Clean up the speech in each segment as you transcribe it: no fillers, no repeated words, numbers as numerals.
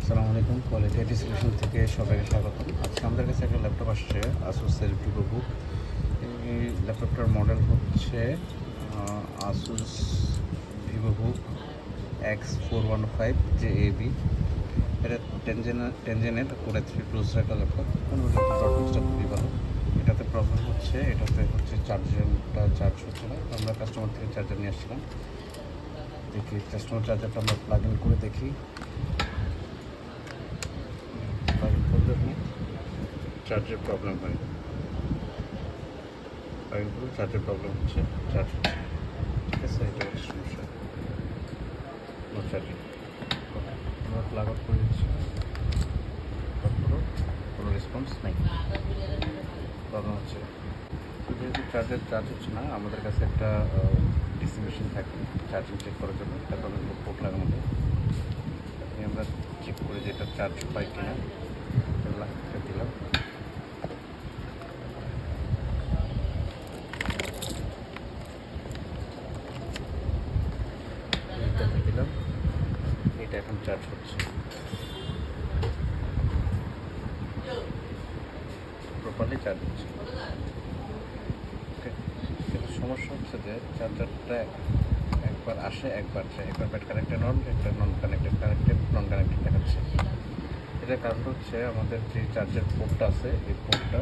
আসসালামু আলাইকুম, quality IT solution থেকে সবাইকে স্বাগত। আজকে আমাদের কাছে একটা ল্যাপটপ আসছে আসুসের ভিভোবুক। এই ল্যাপটপটার মডেল হচ্ছে আসুস ভিভোবুক X415 JAB। এটা 10 জেনের কোরে 3 প্রসেসর একটা ল্যাপটপ। পারফরমেন্সটা খুবই ভালো। এটাতে প্রবলেম হচ্ছে, চার্জারটা চার্জ হচ্ছে না। আমরা কাস্টমার থেকে চার্জার নিয়ে আসছিলাম। দেখি কাস্টমার চার্জারটা আমরা প্লাগ ইন করে দেখি। চার্জের প্রবলেম হয়, চার্জের প্রবলেম হচ্ছে, চার্জ হচ্ছে, ঠিক আছে, এটা হচ্ছে সমস্যা। No charging. আমরা প্লাগ আউট করে দিচ্ছি, তারপরও কোনো রেসপন্স নেই, প্রবলেম হচ্ছে। তো যেহেতু চার্জ হচ্ছে না, আমাদের কাছে একটা ডিসি মেশিন থাকে চার্জিং চেক করার জন্য। তারপর পোর্ট লাগানো যায়, আমরা চেক করে যে এটা চার্জ পাই কিনা দিলাম। দিলাম, এটা এখন চার্জ হচ্ছে, প্রপারলি চার্জ হচ্ছে। ওকে, কিন্তু সমস্যা হচ্ছে যে চার্জারটা একবার আসে একবার যায়, একবার ব্যাট কানেক্টেড অন, একটা নন কানেক্টেড নন কানেক্টেড দেখাচ্ছে। এটার কারণ হচ্ছে আমাদের যে চার্জার পোর্টটা আছে, এই পোর্টটা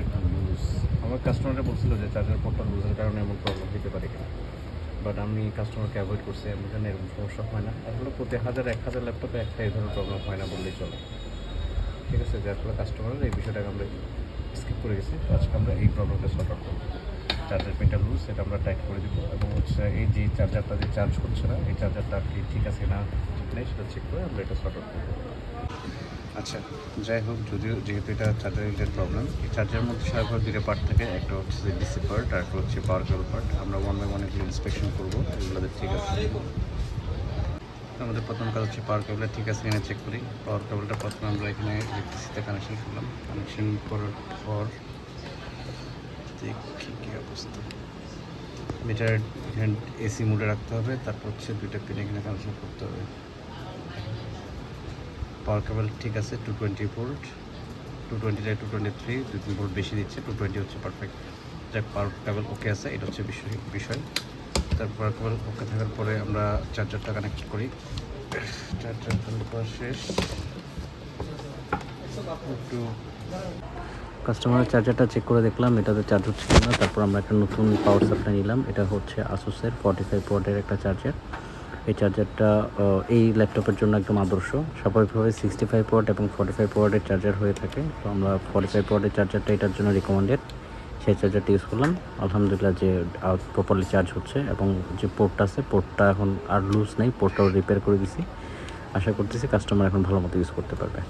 একটু লুজ। আমার কাস্টমাররা বলছিল যে চার্জার পোর্টটা লুজের কারণে এমন প্রবলেম দিতে পারে কিনা, বাট আমি কাস্টমারকে অ্যাভয়েড করছি। আমি জানি এরকম সমস্যা হয় না। আসলে প্রতি 1000 ল্যাপটপে একটা এই ধরনের প্রবলেম হয় না বললেই চলে, ঠিক আছে। যার ফলে কাস্টমারের এই বিষয়টাকে আমরা স্কিপ করে গেছি। তো আজকে আমরা এই প্রবলেমটা সর্ট আউট করবো। চার্জার পিনটা লুজ, সেটা আমরা টাইট করে দিব, এবং হচ্ছে এই যে চার্জারটা যে চার্জ হচ্ছে না, এই চার্জারটা কি ঠিক আছে না ঠিক নেই সেটা চেক করে আমরা এটা সর্ট আউট করবো। আচ্ছা, যাই হোক, যেহেতু এটা চার্জার রিলেটেড প্রবলেম, এই চার্জারের মধ্যে সারাবার দুটো পার্ট থাকে। একটা হচ্ছে ডিসি পার্ট, আর একটা হচ্ছে পাওয়ার কেবল পার্ট। আমরা ওয়ান বাই ওয়ান এগুলো ইন্সপেকশন করবো, এগুলোতে ঠিক আছে। আমাদের প্রথম কাজ হচ্ছে পাওয়ার কেবলটা ঠিক আছে কিনা চেক করি। পাওয়ার কেবলটা প্রথমে আমরা এখানে ইলেকট্রিসিটিতে কানেকশন করলাম। কানেকশন করার পর দেখি কী অবস্থা। মিটার এখানে এসি মোডে রাখতে হবে, তারপর হচ্ছে দুইটা পিন এখানে কানেকশন করতে হবে। পাওয়ার কেবল ঠিক আছে, 220 ভোল্ট, 220 223, 2-3 ভোল্ট বেশি দিচ্ছে, 220 হচ্ছে পারফেক্ট। যাক, পাওয়ার কেবল ওকে আছে, এটা হচ্ছে বিষয়। তারপর পাওয়ার কেবল ওকে থাকার পরে আমরা চার্জারটা কানেক্ট করি। চার্জার কানেক্ট করা শেষ। একটু কাস্টমারের চার্জারটা চেক করে দেখলাম এটাতে চার্জ হচ্ছে কিনা। তারপর আমরা একটা নতুন পাওয়ার সাপ্লাই নিলাম। এটা হচ্ছে আসুসের 45 ওয়াটের একটা চার্জার। এই চার্জারটা এই ল্যাপটপের জন্য একদম আদর্শ। স্বাভাবিকভাবে 65 ওয়াট এবং 45 ওয়াটের চার্জার হয়ে থাকে, তো আমরা 45 ওয়াটের চার্জারটা এটার জন্য রিকমেন্ডেড। সেই চার্জারটা ইউজ করলাম। আলহামদুলিল্লাহ যে প্রপারলি চার্জ হচ্ছে, এবং যে পোর্টটা আছে, পোর্টটা এখন আর লুজ নেই, পোর্টটাও রিপেয়ার করে দিছি। আশা করতেছি কাস্টমার এখন ভালো মতো ইউজ করতে পারবে।